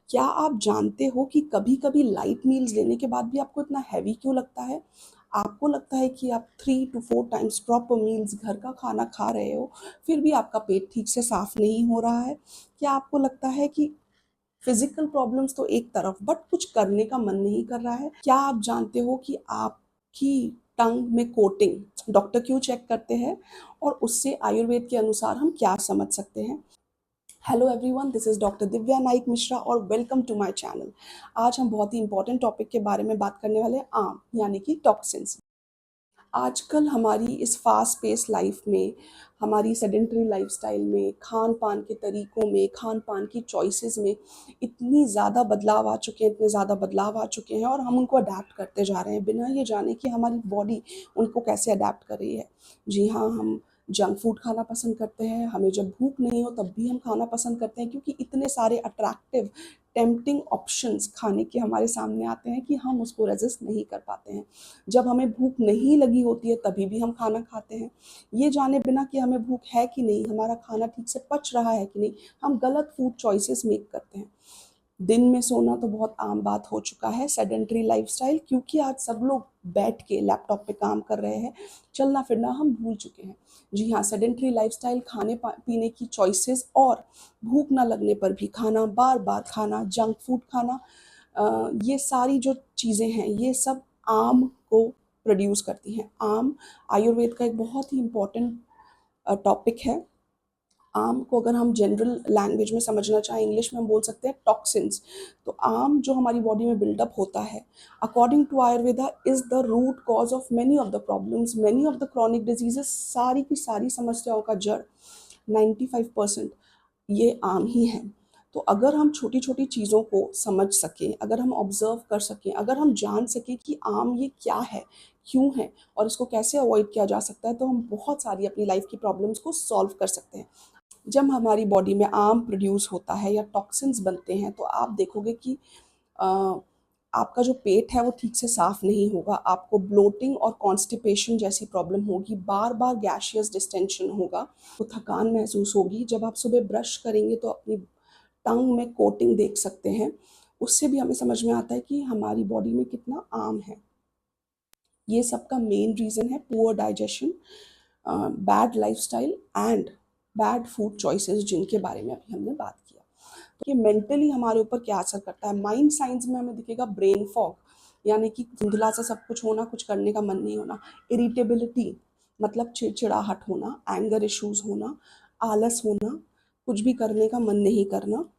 क्या आप जानते हो कि कभी-कभी लाइट मील्स लेने के बाद भी आपको इतना हैवी क्यों लगता है? आपको लगता है कि आप 3 टू 4 टाइम्स प्रॉपर मील्स घर का खाना खा रहे हो, फिर भी आपका पेट ठीक से साफ नहीं हो रहा है? क्या आपको लगता है कि फिज़िकल प्रॉब्लम्स तो एक तरफ बट कुछ करने का मन नहीं कर रहा है? क्या आप जानते हो कि आपकी टंग में कोटिंग डॉक्टर क्यों चेक करते हैं और उससे आयुर्वेद के अनुसार हम क्या समझ सकते हैं? Hello everyone, this is doctor Divya Naik Mishra और वेलकम टू माय चैनल। आज हम बहुत ही इंपॉर्टेंट टॉपिक के बारे में बात करने वाले हैं, आम यानी कि टॉक्सिन्स। आजकल हमारी इस फास्ट पेस लाइफ में, हमारी सेडेंटरी लाइफस्टाइल में, खान-पान के तरीकों में, खान-पान की चॉइसेस में इतनी ज़्यादा बदलाव आ चुके हैं, इतने ज़्यादा बदलाव आ चुके हैं और हम उनको अडैप्ट करते जा रहे हैं, बिना ये जाने कि हमारी बॉडी उनको कैसे अडैप्ट कर रही है। जी हाँ, हम जंक फूड खाना पसंद करते हैं, हमें जब भूख नहीं हो तब भी हम खाना पसंद करते हैं क्योंकि इतने सारे अट्रैक्टिव, टेम्प्टिंग ऑप्शंस खाने के हमारे सामने आते हैं कि हम उसको रेज़िस्ट नहीं कर पाते हैं। जब हमें भूख नहीं लगी होती है तभी भी हम खाना खाते हैं। ये जाने बिना कि हमें भूख है कि नहीं, हमारा खाना ठीक से पच रहा है कि नहीं, हम गलत फूड चॉइसेस मेक करते हैं। दिन में सोना तो बहुत आम बात हो चुका है, सेडेंटरी लाइफ़स्टाइल, क्योंकि आज सब लोग बैठ के लैपटॉप पे काम कर रहे हैं, चलना-फिरना हम भूल चुके हैं। जी हाँ, सेडेंटरी लाइफ़स्टाइल, खाने-पीने की चॉइसेस और भूख ना लगने पर भी खाना, बार-बार खाना, जंक फूड खाना, ये सारी जो चीज़ें हैं, ये सब आम को प्रोड्यूस करती हैं। आम आयुर्वेद का एक बहुत ही इम्पोर्टेंट टॉपिक है। आम को अगर हम जनरल लैंग्वेज में समझना चाहें, इंग्लिश में हम बोल सकते हैं टॉक्सिन्स। तो आम जो हमारी बॉडी में बिल्डअप होता है, according to Ayurveda is the root cause of many of the problems, many of the chronic diseases. सारी की सारी समस्याओं का जड़ 95% ये आम ही है। तो अगर हम छोटी-छोटी चीज़ों को समझ सकें, अगर हम ऑब्ज़र्व कर सकें, अगर हम जान सकें कि आम ये क्या है, क्यों है और इसको कैसे अवॉइड किया जा सकता है, तो हम बहुत सारी अपनी लाइफ़ की प्रॉब्लम्स को सॉल्व कर सकते हैं। जब हमारी बॉडी में आम प्रोड्यूस होता है या टॉक्सिन्स बनते हैं, तो आप देखोगे कि अ, आपका जो पेट है वो ठीक से साफ़ नहीं होगा, आपको ब्लोटिंग और कॉन्स्टिपेशन जैसी प्रॉब्लम होगी, बार-बार गैसियस डिस्टेंशन होगा, तो थकान महसूस होगी। जब आप सुबह ब्रश करेंगे तो अपनी टंग में कोटिंग देख सकते हैं, उससे भी हमें समझ में आता है कि हमारी बॉडी में कितना आम है। ये सब का मेन रीज़न है poor digestion, bad lifestyle and bad food choices, जिनके बारे में अभी हमने बात किया। तो ये मेंटली हमारे ऊपर क्या असर करता है? माइंड साइंस में हमें दिखेगा ब्रेन फॉग, यानी कि धुंधला-सा सब कुछ होना, कुछ करने का मन नहीं होना। इरिटेबिलिटी मतलब चिड़चिड़ाहट होना, एंगर इश्यूज़ होना, आलस होना, कुछ भी करने का मन नहीं करना।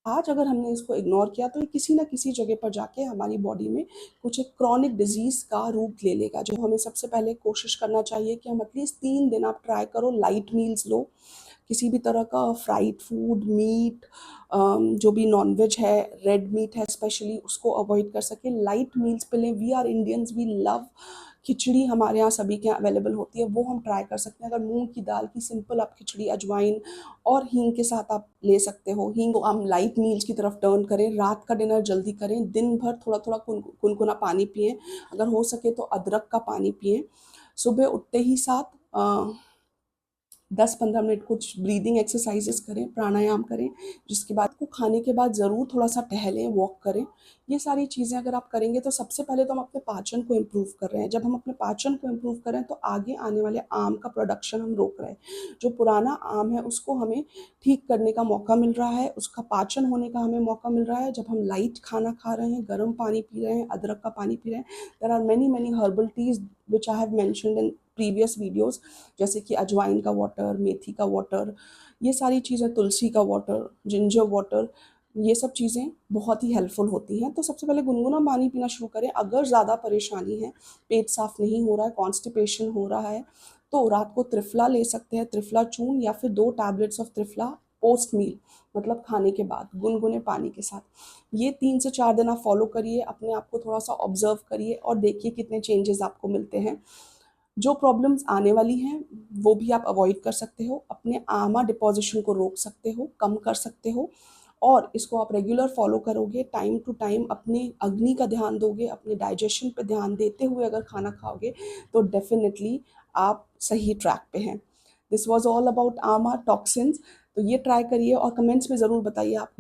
आज अगर हमने इसको इग्नोर किया तो ये किसी न किसी जगह पर जाके हमारी बॉडी में कुछ एक क्रॉनिक डिज़ीज़ का रूप ले लेगा। जो हमें सबसे पहले कोशिश करना चाहिए कि हम एटलीस्ट 3 दिन आप ट्राई करो, लाइट मील्स लो। किसी भी तरह का फ्राइड फूड, मीट, जो भी नॉन-वेज है, रेड मीट है स्पेशली, उसको अवॉइड कर सकें। लाइट मील्स पे लें। We are Indians, we love khichdi, हमारे यहाँ सभी के यहाँ अवेलेबल होती है, वो हम ट्राई कर सकते हैं। अगर मूँग की दाल की सिंपल आप खिचड़ी, अजवाइन और हींग के साथ आप ले सकते हो। हींग को हम लाइट मील्स की तरफ टर्न करें, रात का डिनर जल्दी करें, दिन भर थोड़ा-थोड़ा गुनगुना पानी पिएँ, अगर हो सके तो अदरक का पानी पिएँ। सुबह उठते ही साथ 10-15 मिनट कुछ ब्रीदिंग एक्सरसाइज़ेज़ करें, प्राणायाम करें, जिसके बाद को खाने के बाद ज़रूर थोड़ा-सा टहलें, वॉक करें। ये सारी चीज़ें अगर आप करेंगे तो सबसे पहले तो हम अपने पाचन को इम्प्रूव कर रहे हैं। जब हम अपने पाचन को इम्प्रूव कर रहे हैं तो आगे आने वाले आम का प्रोडक्शन हम रोक रहे हैं। जो पुराना आम है उसको हमें ठीक करने का मौका मिल रहा है, उसका पाचन होने का हमें मौका मिल रहा है। जब हम लाइट खाना खा रहे हैं, गर्म पानी पी रहे हैं, अदरक का पानी पी रहे हैं, there are many herbal teas which I have mentioned in previous videos, जैसे कि अजवाइन का वाटर, मेथी का वाटर, ये सारी चीज़ें, तुलसी का वाटर, जिंजर वाटर, ये सब चीज़ें बहुत ही हेल्पफुल होती हैं। तो सबसे पहले गुनगुना पानी पीना शुरू करें। अगर ज़्यादा परेशानी है, पेट साफ़ नहीं हो रहा है, कॉन्स्टिपेशन हो रहा है, तो रात को त्रिफला ले सकते हैं, त्रिफला चूर्ण या फिर 2 टैबलेट्स ऑफ त्रिफला पोस्ट मील, मतलब खाने के बाद गुनगुने पानी के साथ। ये 3 से 4 दिन आप फॉलो करिए, अपने आप को थोड़ा-सा ऑब्ज़र्व करिए और देखिए कितने चेंजेज़ आपको मिलते हैं। जो प्रॉब्लम्स आने वाली हैं, वो भी आप अवॉइड कर सकते हो, अपने आमा डिपॉज़िशन को रोक सकते हो, कम कर सकते हो और इसको आप रेगुलर फ़ॉलो करोगे, टाइम टू टाइम अपने अग्नि का ध्यान दोगे, अपने डाइजेशन पे ध्यान देते हुए अगर खाना खाओगे, तो डेफ़िनिटली आप सही ट्रैक पे हैं। दिस वाज़ ऑल अबाउट आमा टॉक्सिन्स। तो ये ट्राई करिए और कमेंट्स में ज़रूर बताइए आप